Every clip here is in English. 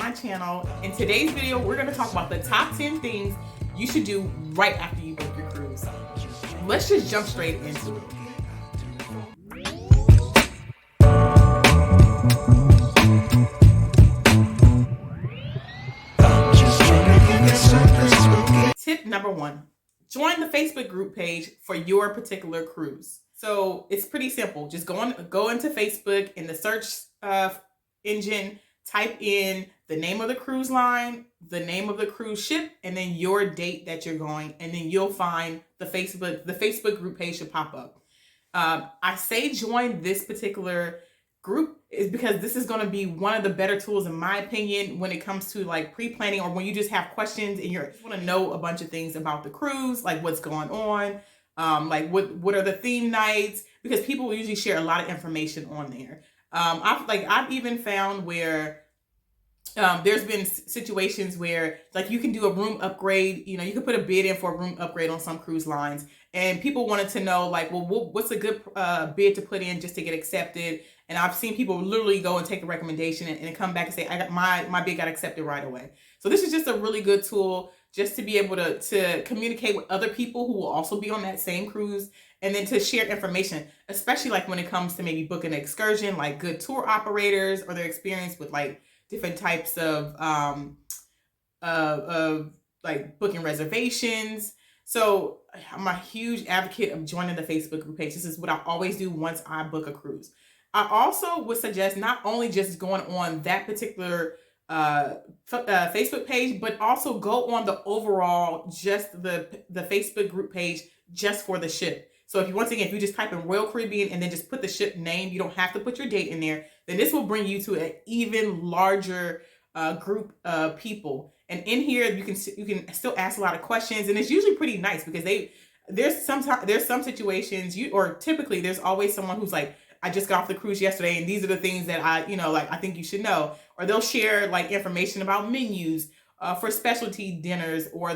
my channel. In today's video, we're going to talk about the top 10 things you should do right after you book your cruise. Let's just jump straight into it. Tip number 1, join the Facebook group page for your particular cruise. So it's pretty simple. Just go into Facebook, in the search engine, type in the name of the cruise line, the name of the cruise ship, and then your date that you're going, and then you'll find the Facebook group page should pop up. I say join this particular group is because this is going to be one of the better tools, in my opinion, when it comes to like pre-planning, or when you just have questions and you want to know a bunch of things about the cruise, like what's going on, like what are the theme nights, because people will usually share a lot of information on there. I've even found where there's been situations where like you can do a room upgrade. You know, you can put a bid in for a room upgrade on some cruise lines, and people wanted to know like, well, what's a good bid to put in just to get accepted. And I've seen people literally go and take the recommendation and come back and say, I got my bid got accepted right away. So this is just a really good tool just to be able to communicate with other people who will also be on that same cruise, and then to share information, especially like when it comes to maybe booking an excursion, like good tour operators or their experience with like different types of like booking reservations. So I'm a huge advocate of joining the Facebook group page. This is what I always do once I book a cruise. I also would suggest not only just going on that particular Facebook page, but also go on the overall, just the Facebook group page just for the ship. So if you just type in Royal Caribbean and then just put the ship name, you don't have to put your date in there, then this will bring you to an even larger group of people. And in here, you can still ask a lot of questions, and it's usually pretty nice because there's some situations typically there's always someone who's like, I just got off the cruise yesterday, and these are the things that I think you should know. Or they'll share like information about menus for specialty dinners, or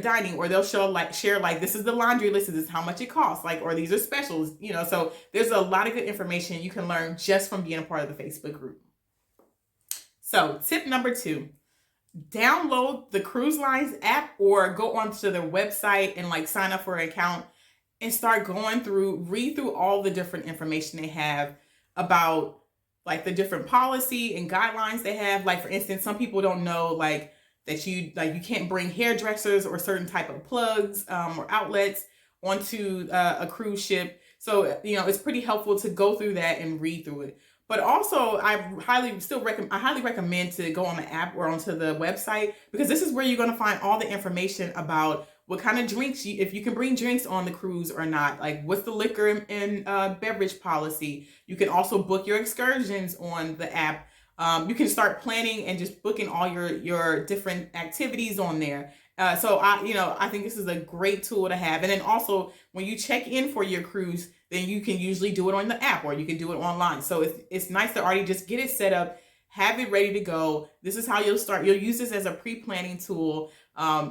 dining, or they'll share like this is the laundry list, this is how much it costs, like, or these are specials, so there's a lot of good information you can learn just from being a part of the Facebook group. So tip number 2, download the cruise lines app or go onto their website and like sign up for an account and start read through all the different information they have about like the different policy and guidelines they have. Like, for instance, some people don't know like that you can't bring hairdressers or certain type of plugs or outlets onto a cruise ship. So, it's pretty helpful to go through that and read through it. But also, I highly recommend to go on the app or onto the website, because this is where you're going to find all the information about what kind of drinks, if you can bring drinks on the cruise or not, like what's the liquor and beverage policy. You can also book your excursions on the app. You can start planning and just booking all your different activities on there. So I think this is a great tool to have. And then also, when you check in for your cruise, then you can usually do it on the app, or you can do it online. So it's nice to already just get it set up, have it ready to go. This is how you'll start. You'll use this as a pre-planning tool.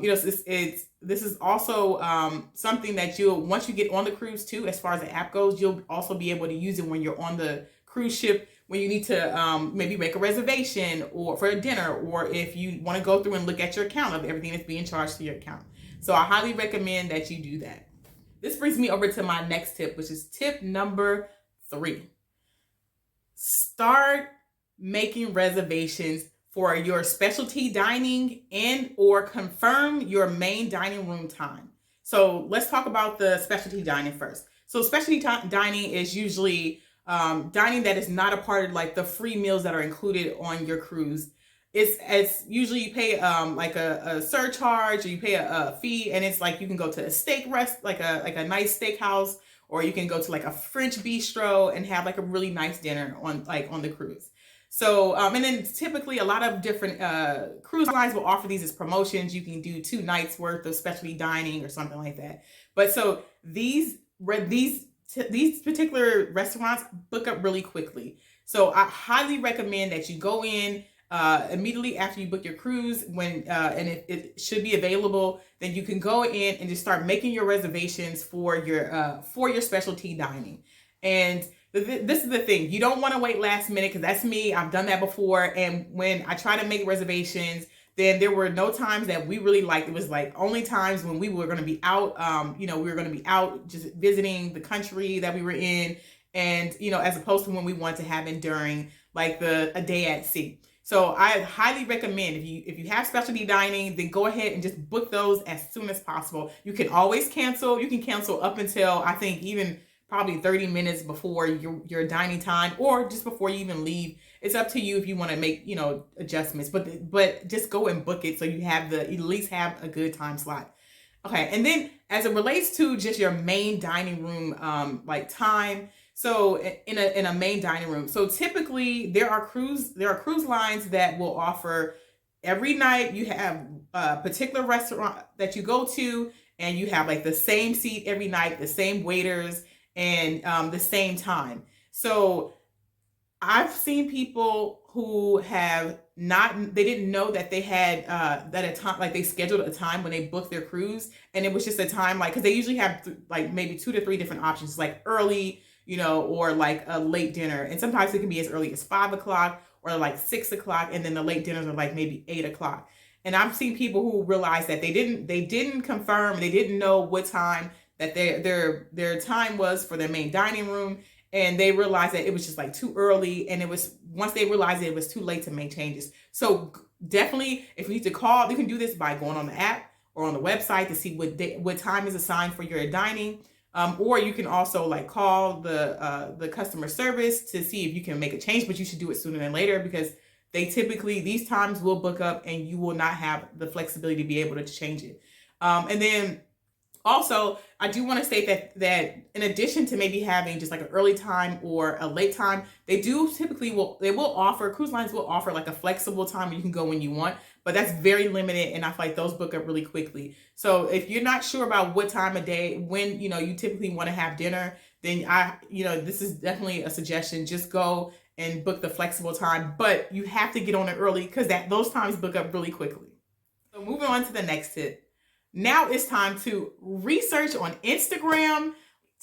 This is also something that once you get on the cruise too, as far as the app goes, you'll also be able to use it when you're on the cruise ship, when you need to maybe make a reservation or for a dinner, or if you want to go through and look at your account of everything that's being charged to your account. So I highly recommend that you do that. This brings me over to my next tip, which is tip number 3. Start making reservations for your specialty dining and or confirm your main dining room time. So let's talk about the specialty dining first. So specialty dining is usually dining that is not a part of like the free meals that are included on your cruise. It's usually you pay like a surcharge, or you pay a fee, and it's like you can go to a steak like a nice steakhouse, or you can go to like a French bistro and have like a really nice dinner on the cruise. So and then typically a lot of different cruise lines will offer these as promotions. You can do 2 nights worth of specialty dining or something like that. But so these particular restaurants book up really quickly. So I highly recommend that you go in immediately after you book your cruise, and it should be available. Then you can go in and just start making your reservations for your specialty dining. And This is the thing. You don't want to wait last minute, because that's me. I've done that before. And when I try to make reservations, then there were no times that we really liked. It was like only times when we were going to be out, we were going to be out just visiting the country that we were in. And, as opposed to when we want to have it during like a day at sea. So I highly recommend, if you have specialty dining, then go ahead and just book those as soon as possible. You can always cancel. You can cancel up until, I think, even probably 30 minutes before your dining time, or just before you even leave. It's up to you if you want to make, adjustments, but just go and book it so you at least have a good time slot. Okay. And then as it relates to just your main dining room, like time. So in a main dining room. So typically there are cruise lines that will offer every night. You have a particular restaurant that you go to, and you have like the same seat every night, the same waiters, and the same time. So I've seen people who they didn't know that they had that a time, like they scheduled a time when they booked their cruise, and it was just a time, like, because they usually have like maybe 2 to 3 different options, like early, or like a late dinner. And sometimes it can be as early as 5 o'clock or like 6 o'clock. And then the late dinners are like maybe 8 o'clock. And I've seen people who realize that they didn't confirm, they didn't know what time that their time was for their main dining room. And they realized that it was just like too early. And once they realized it was too late to make changes. So definitely, if you need to call, you can do this by going on the app or on the website to see what time is assigned for your dining. Or you can also like call the customer service to see if you can make a change, but you should do it sooner than later, because these times will book up and you will not have the flexibility to be able to change it. And then also, I do want to state that in addition to maybe having just like an early time or a late time, cruise lines will offer like a flexible time where you can go when you want, but that's very limited, and I feel like those book up really quickly. So if you're not sure about what time of day, when, you typically want to have dinner, then this is definitely a suggestion. Just go and book the flexible time, but you have to get on it early, because those times book up really quickly. So moving on to the next tip. Now it's time to research on Instagram,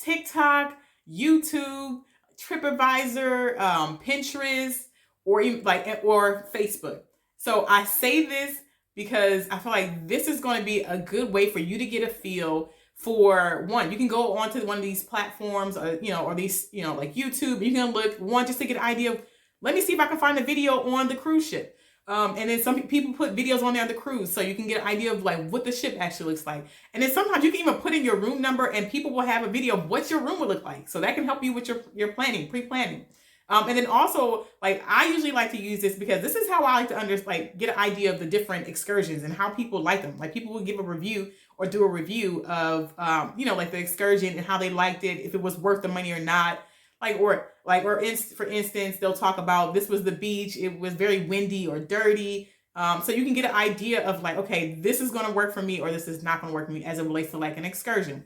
TikTok, YouTube, TripAdvisor, Pinterest, or Facebook. So I say this because I feel like this is going to be a good way for you to get a feel for one. You can go onto one of these platforms, or these, like YouTube. You can look just to get an idea of, let me see if I can find a video on the cruise ship. And then some people put videos on there on the cruise, so you can get an idea of like what the ship actually looks like. And then sometimes you can even put in your room number, and people will have a video of what your room will look like. So that can help you with your planning, pre-planning. And then also, like, I usually like to use this because this is how I like to get an idea of the different excursions and how people like them. Like, people will give a review or do a review of, like the excursion and how they liked it, if it was worth the money or not. For instance, they'll talk about, this was the beach, it was very windy or dirty. So you can get an idea of like, okay, this is going to work for me, or this is not going to work for me, as it relates to like an excursion.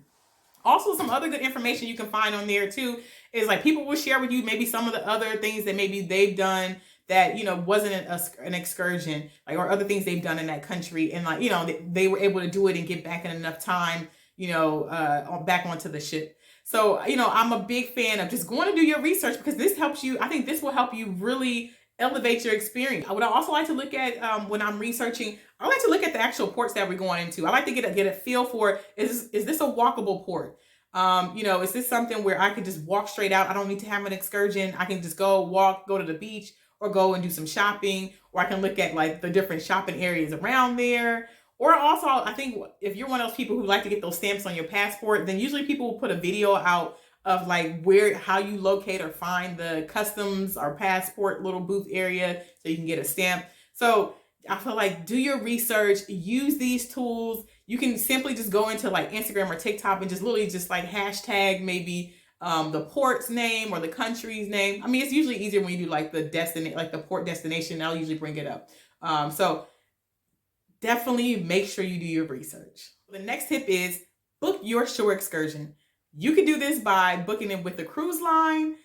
Also, some other good information you can find on there too is like, people will share with you maybe some of the other things that maybe they've done that, wasn't an excursion, like, or other things they've done in that country. And like, they were able to do it and get back in enough time, back onto the ship. So, I'm a big fan of just going to do your research, because this helps you. I think this will help you really elevate your experience. What I also like to look at when I'm researching, I like to look at the actual ports that we're going into. I like to get a feel for, is this a walkable port? Is this something where I can just walk straight out? I don't need to have an excursion. I can just go to the beach, or go and do some shopping, or I can look at like the different shopping areas around there. Or also, I think if you're one of those people who like to get those stamps on your passport, then usually people will put a video out of like how you locate or find the customs or passport little booth area so you can get a stamp. So I feel like, do your research, use these tools. You can simply just go into like Instagram or TikTok and just literally just like hashtag maybe the port's name or the country's name. I mean, it's usually easier when you do like the port destination. I'll usually bring it up. So definitely make sure you do your research. The next tip is book your shore excursion. You can do this by booking it with the cruise line,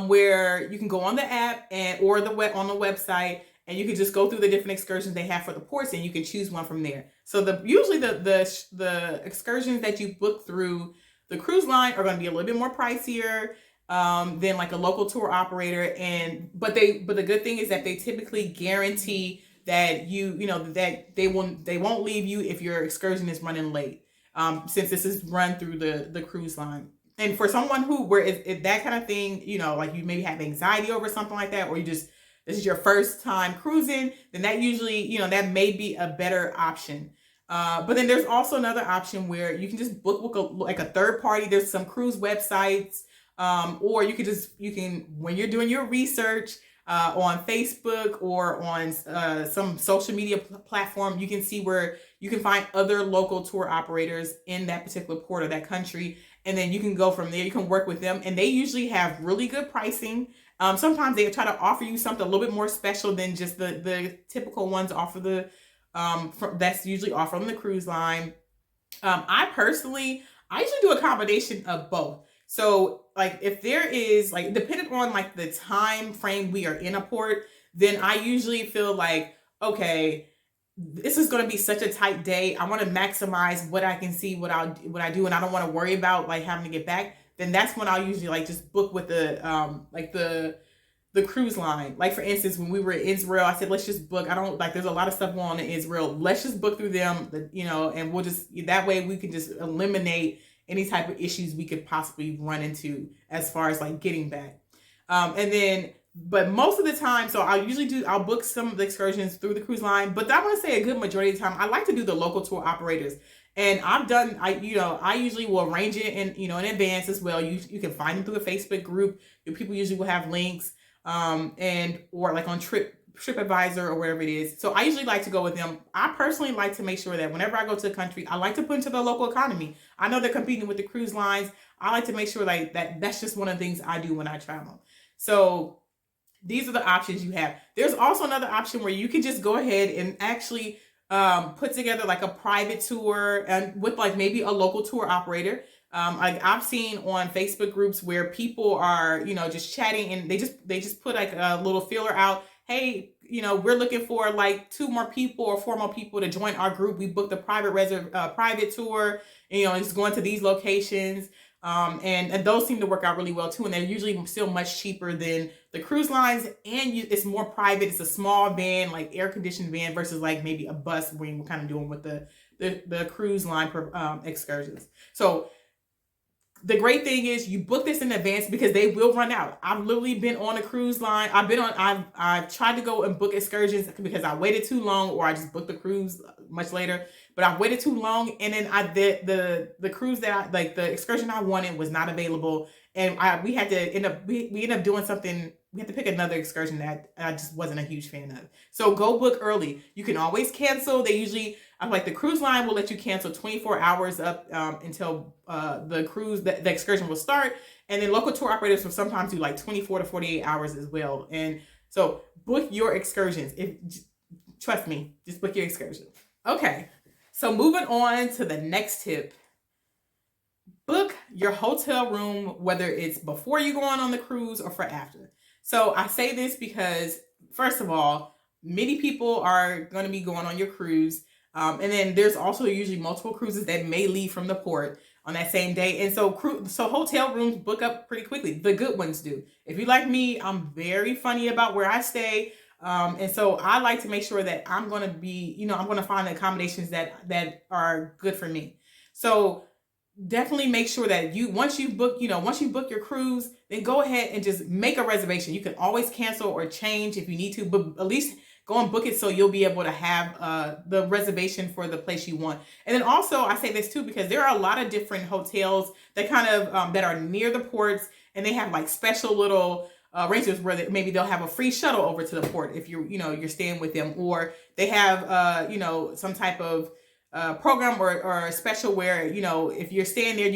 where you can go on the app or on the website, and you can just go through the different excursions they have for the ports, and you can choose one from there. So usually the excursions that you book through the cruise line are going to be a little bit more pricier. than like a local tour operator. But the good thing is that they typically guarantee that that they won't leave you if your excursion is running late. Since this is run through the cruise line. And for someone where if that kind of thing, like you maybe have anxiety over something like that, or this is your first time cruising, then that usually, that may be a better option. But then there's also another option where you can just book a third party. There's some cruise websites, or you can when you're doing your research on Facebook or on some social media platform, you can see where you can find other local tour operators in that particular port or that country. And then you can go from there. You can work with them, and they usually have really good pricing. Sometimes they try to offer you something a little bit more special than just the typical ones offer that's usually offered on the cruise line. I usually do a combination of both. So like if there is like, depending on like the time frame we are in a port, then I usually feel like, okay, this is going to be such a tight day. I want to maximize what I can see, what I do, and I don't want to worry about like having to get back. Then that's when I'll usually like just book with the cruise line. Like for instance, when we were in Israel, I said, let's just book. I don't like, there's a lot of stuff going on in Israel. Let's just book through them, and we'll just, that way we can just eliminate any type of issues we could possibly run into as far as like getting back. But most of the time, so I'll book some of the excursions through the cruise line, but I want to say a good majority of the time, I like to do the local tour operators. And I usually will arrange it in advance as well. You can find them through a Facebook group. People usually will have links, or like on TripAdvisor or wherever it is. So I usually like to go with them. I personally like to make sure that whenever I go to a country, I like to put into the local economy. I know they're competing with the cruise lines. I like to make sure like that's just one of the things I do when I travel. So these are the options you have. There's also another option where you can just go ahead and actually put together like a private tour and with like maybe a local tour operator. Like I've seen on Facebook groups where people are, just chatting, and they just put like a little feeler out. Hey, we're looking for like 2 more people or 4 more people to join our group. We booked a private tour, it's going to these locations. And those seem to work out really well too. And they're usually still much cheaper than the cruise lines. And it's more private. It's a small van, like air conditioned van, versus like maybe a bus where we're kind of doing with the cruise line excursions. So the great thing is you book this in advance because they will run out. I've literally been on a cruise line. I've tried to go and book excursions because I waited too long, or I just booked the cruise much later, but I waited too long. And then the cruise the excursion I wanted was not available. And we ended up doing something. We had to pick another excursion that I just wasn't a huge fan of. So go book early. You can always cancel. They usually, like the cruise line will let you cancel 24 hours up until the excursion will start. And then local tour operators will sometimes do like 24 to 48 hours as well. And so book your excursions. Trust me, just book your excursion. Okay, so moving on to the next tip. Book your hotel room, whether it's before you go on the cruise or for after. So I say this because, first of all, many people are going to be going on your cruise. And then there's also usually multiple cruises that may leave from the port on that same day. And so hotel rooms book up pretty quickly. The good ones do. If you're like me, I'm very funny about where I stay. And so I like to make sure that I'm going to I'm going to find accommodations that are good for me. So definitely make sure that once you book your cruise, then go ahead and just make a reservation. You can always cancel or change if you need to, but at least go and book it so you'll be able to have the reservation for the place you want. And then also I say this too because there are a lot of different hotels that kind of that are near the ports, and they have like special little arrangements where maybe they'll have a free shuttle over to the port if you're staying with them, or they have some type of program or a special where, if you're staying there,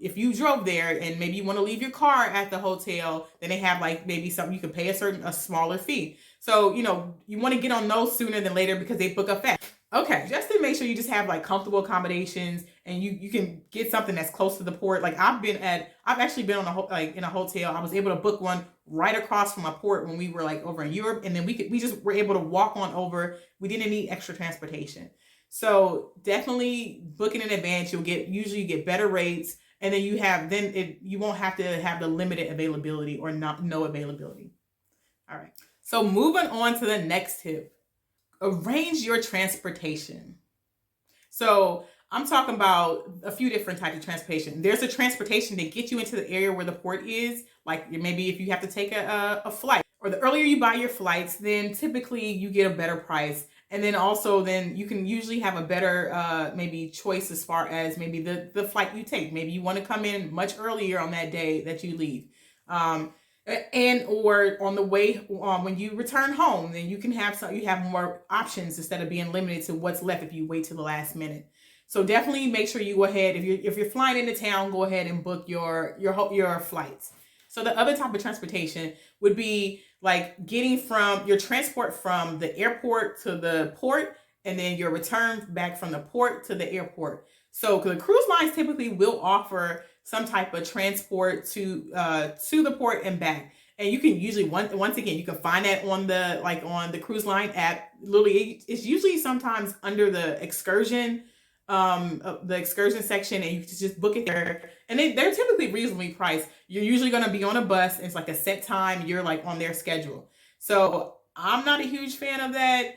if you drove there and maybe you want to leave your car at the hotel, then they have like maybe something you can pay a smaller fee. So, you want to get on those sooner than later because they book up fast. Okay, just to make sure you just have like comfortable accommodations and you can get something that's close to the port. Like I've actually been in a hotel. I was able to book one right across from a port when we were like over in Europe, and then we just were able to walk on over. We didn't need extra transportation. So definitely booking in advance, you get better rates. And then you won't have to have the limited availability or no availability. All right. So moving on to the next tip, arrange your transportation. So I'm talking about a few different types of transportation. There's a transportation that gets you into the area where the port is, like maybe if you have to take a flight, or the earlier you buy your flights, then typically you get a better price. And then also then you can usually have a better maybe choice as far as maybe the flight you take. Maybe you want to come in much earlier on that day that you leave. And or on the way when you return home, then you have more options instead of being limited to what's left if you wait till the last minute. So definitely make sure you go ahead, if you're flying into town, go ahead and book your flights. So the other type of transportation would be like getting from your transport from the airport to the port, and then your return back from the port to the airport. So the cruise lines typically will offer some type of transport to the port and back. And you can usually once again you can find that on the cruise line app. Literally, it's usually sometimes under the excursion section, and you can just book it there. And they're typically reasonably priced. You're usually going to be on a bus. It's like a set time. You're like on their schedule. So I'm not a huge fan of that.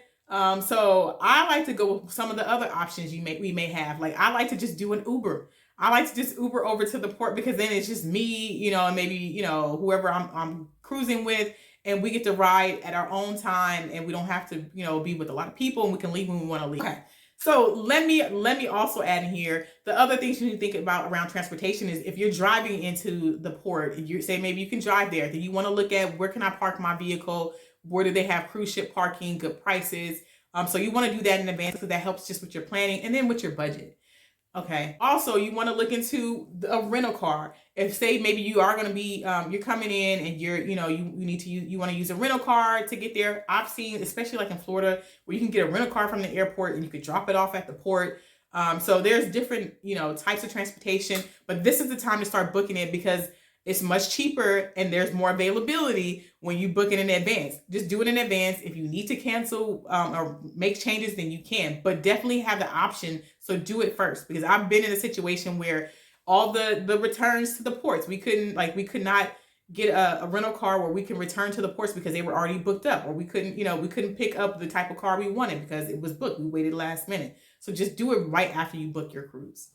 So I like to go with some of the other options we may have. Like I like to just do an Uber. I like to just Uber over to the port, because then it's just me, and maybe, whoever I'm cruising with, and we get to ride at our own time, and we don't have to, be with a lot of people, and we can leave when we want to leave. Okay. So let me also add in here, the other things you need to think about around transportation is if you're driving into the port, and you say maybe you can drive there, then you want to look at where can I park my vehicle, where do they have cruise ship parking, good prices. So you want to do that in advance, because that helps just with your planning and then with your budget. Okay. Also, you want to look into a rental car. If say maybe you are going to be you're coming in and you want to use a rental car to get there. I've seen, especially like in Florida, where you can get a rental car from the airport and you could drop it off at the port. So there's different types of transportation, but this is the time to start booking it, because it's much cheaper and there's more availability when you book it in advance. Just do it in advance. If you need to cancel or make changes, then you can, but definitely have the option. So do it first, because I've been in a situation where all the returns to the ports, we could not get a rental car where we can return to the ports because they were already booked up, or we couldn't pick up the type of car we wanted because it was booked. We waited last minute. So just do it right after you book your cruise.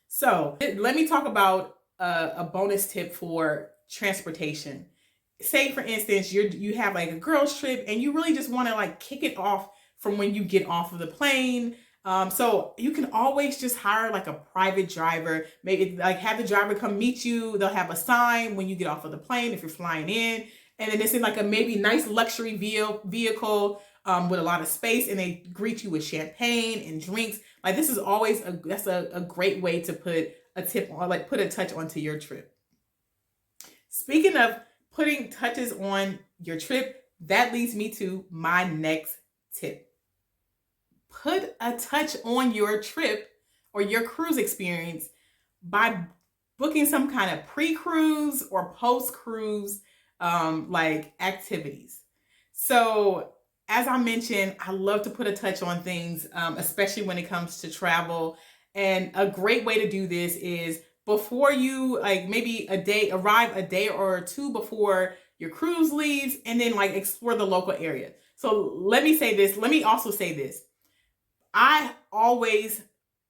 So let me talk about a bonus tip for transportation. Say for instance, you have like a girls trip and you really just want to like kick it off from when you get off of the plane. So you can always just hire like a private driver, maybe like have the driver come meet you. They'll have a sign when you get off of the plane if you're flying in, and then it's in like a maybe nice luxury vehicle with a lot of space, and they greet you with champagne and drinks. Like this is always that's a great way to put a tip or like put a touch onto your trip. Speaking of putting touches on your trip, that leads me to my next tip. Put a touch on your trip or your cruise experience by booking some kind of pre-cruise or post-cruise like activities. So as I mentioned, I love to put a touch on things, especially when it comes to travel. And a great way to do this is before you like maybe arrive a day or two before your cruise leaves, and then like explore the local area. So let me also say this. I always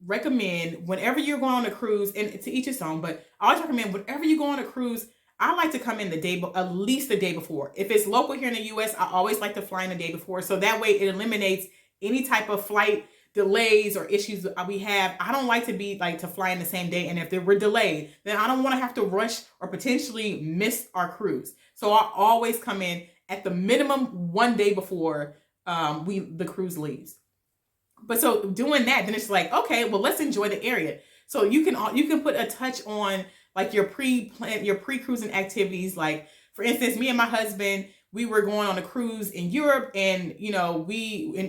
recommend whenever you're going on a cruise, and to each his own, but I always recommend whenever you go on a cruise, I like to come in at least the day before. If it's local here in the US, I always like to fly in the day before. So that way it eliminates any type of flight delays or issues that we have. I don't like to fly in the same day. And if we're delayed, then I don't want to have to rush or potentially miss our cruise. So I always come in at the minimum one day before the cruise leaves. But so doing that, then it's like, okay, well, let's enjoy the area. So you can put a touch on like your pre-cruising activities. Like for instance, me and my husband, we were going on a cruise in Europe, and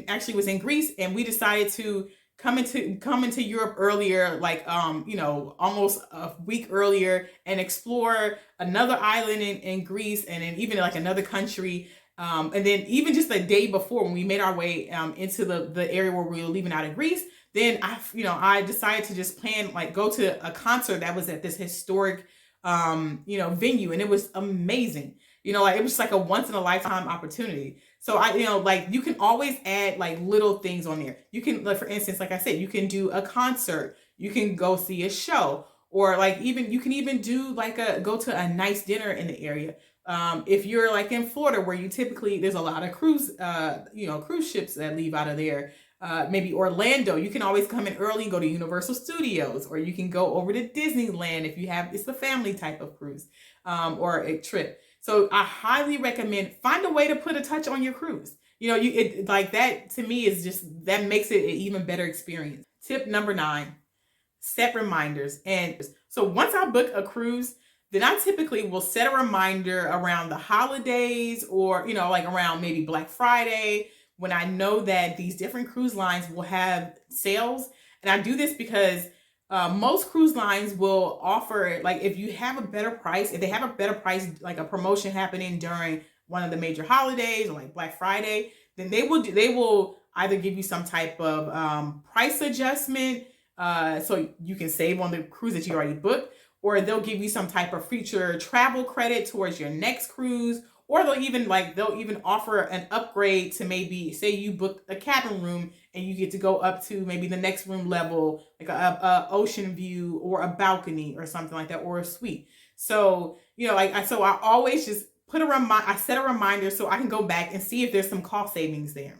actually was in Greece, and we decided to come into Europe earlier, like almost a week earlier, and explore another island in Greece, and then even like another country. And then even just the day before, when we made our way into the area where we were leaving out of Greece, then I decided to just plan, like, go to a concert that was at this historic, venue, and it was amazing. Like, it was like a once in a lifetime opportunity. So like, you can always add like little things on there. You can, like, for instance, like I said, you can do a concert, you can go see a show, or like, even you can even do like go to a nice dinner in the area. If you're like in Florida, where you typically, there's a lot of cruise ships that leave out of there. Maybe Orlando, you can always come in early and go to Universal Studios, or you can go over to Disneyland if it's the family type of cruise, or a trip. So I highly recommend, find a way to put a touch on your cruise. Like, that to me is just, that makes it an even better experience. Tip number 9, set reminders. And so once I book a cruise, then I typically will set a reminder around the holidays, or, like around maybe Black Friday, when I know that these different cruise lines will have sales. And I do this because most cruise lines will offer, like, if you have a better price, if they have a better price, like a promotion happening during one of the major holidays, or like Black Friday, then they will either give you some type of price adjustment, so you can save on the cruise that you already booked, or they'll give you some type of future travel credit towards your next cruise, or they'll even offer an upgrade to, maybe say you book a cabin room and you get to go up to maybe the next room level, like a ocean view, or a balcony, or something like that, or a suite. So, I always just I set a reminder so I can go back and see if there's some cost savings there.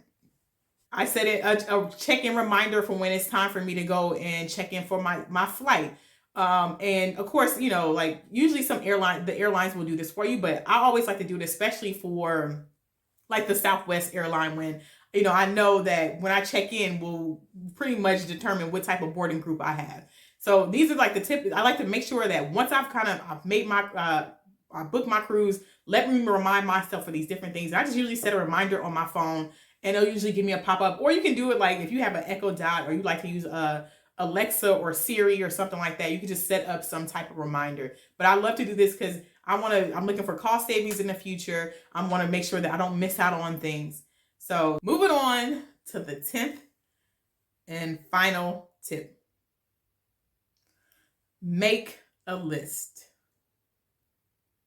I set a check-in reminder for when it's time for me to go and check in for my flight. And of course, like, usually the airlines will do this for you, but I always like to do it, especially for like the Southwest airline, when, I know that when I check in will pretty much determine what type of boarding group I have. So these are like the tips. I like to make sure that once I've made I booked my cruise, let me remind myself of these different things. I just usually set a reminder on my phone, and it'll usually give me a pop-up. Or you can do it, like, if you have an Echo Dot, or you like to use Alexa or Siri or something like that, you can just set up some type of reminder. But I love to do this because I'm looking for cost savings in the future. I want to make sure that I don't miss out on things. So moving on to the 10th and final tip. Make a list.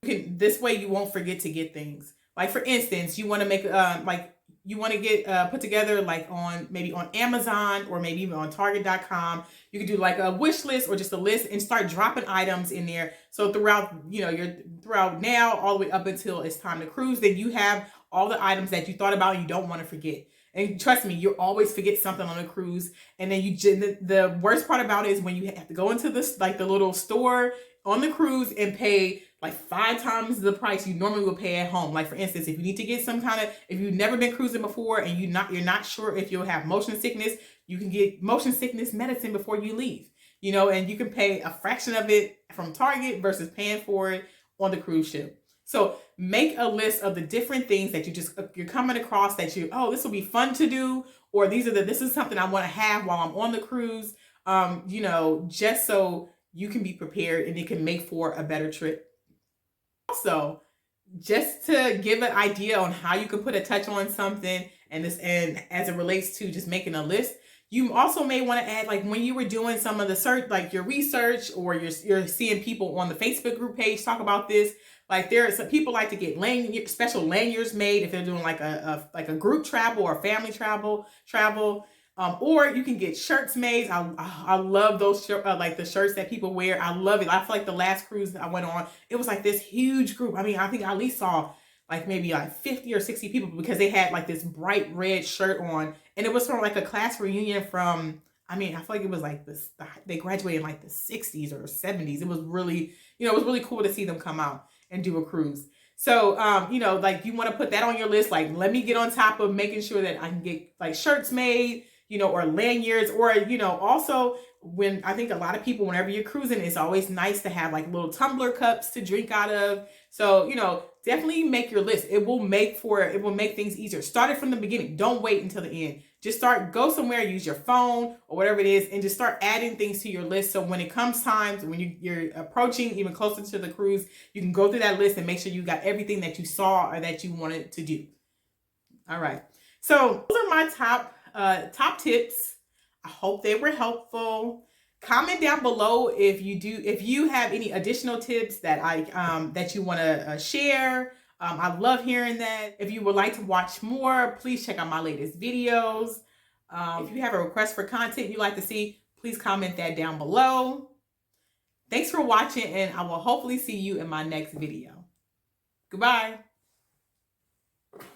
This way you won't forget to get things. Like, for instance, you want to make get put together, like, maybe on Amazon, or maybe even on Target.com. You can do like a wish list, or just a list, and start dropping items in there. So throughout now all the way up until it's time to cruise, then you have all the items that you thought about and you don't want to forget. And trust me, you'll always forget something on a cruise. And then the worst part about it is when you have to go into this, like, the little store on the cruise, and pay like 5 times the price you normally would pay at home. Like, for instance, if you need to get if you've never been cruising before, and you're not sure if you'll have motion sickness, you can get motion sickness medicine before you leave. And you can pay a fraction of it from Target versus paying for it on the cruise ship. So make a list of the different things that you're coming across that this will be fun to do, or this is something I want to have while I'm on the cruise. Just so you can be prepared and it can make for a better trip. Also, just to give an idea on how you can put a touch on something, and as it relates to just making a list, you also may want to add, like, when you were doing some of the search, like your research, or you're seeing people on the Facebook group page talk about this. Like, there are some people like to get special lanyards made if they're doing like a group travel or family travel. Or you can get shirts made. I love those like the shirts that people wear. I love it. I feel like the last cruise that I went on, it was like this huge group. I mean, I think I at least saw like maybe like 50 or 60 people, because they had like this bright red shirt on, and it was from like a class reunion from, I feel like it was like this, they graduated in like the 60s or 70s. It was really, it was really cool to see them come out and do a cruise. So, like, you want to put that on your list. Like, let me get on top of making sure that I can get like shirts made, or lanyards, or, also, when I think a lot of people, whenever you're cruising, it's always nice to have like little tumbler cups to drink out of. So, definitely make your list. It will make things easier. Start it from the beginning. Don't wait until the end. Just go somewhere, use your phone or whatever it is, and just start adding things to your list. So when it comes time, when you're approaching even closer to the cruise, you can go through that list and make sure you got everything that you saw or that you wanted to do. All right. So those are my top tips. I hope they were helpful. Comment down below if you have any additional tips that that you want to share. I love hearing that. If you would like to watch more, please check out my latest videos. If you have a request for content you'd like to see, please comment that down below. Thanks for watching, and I will hopefully see you in my next video. Goodbye.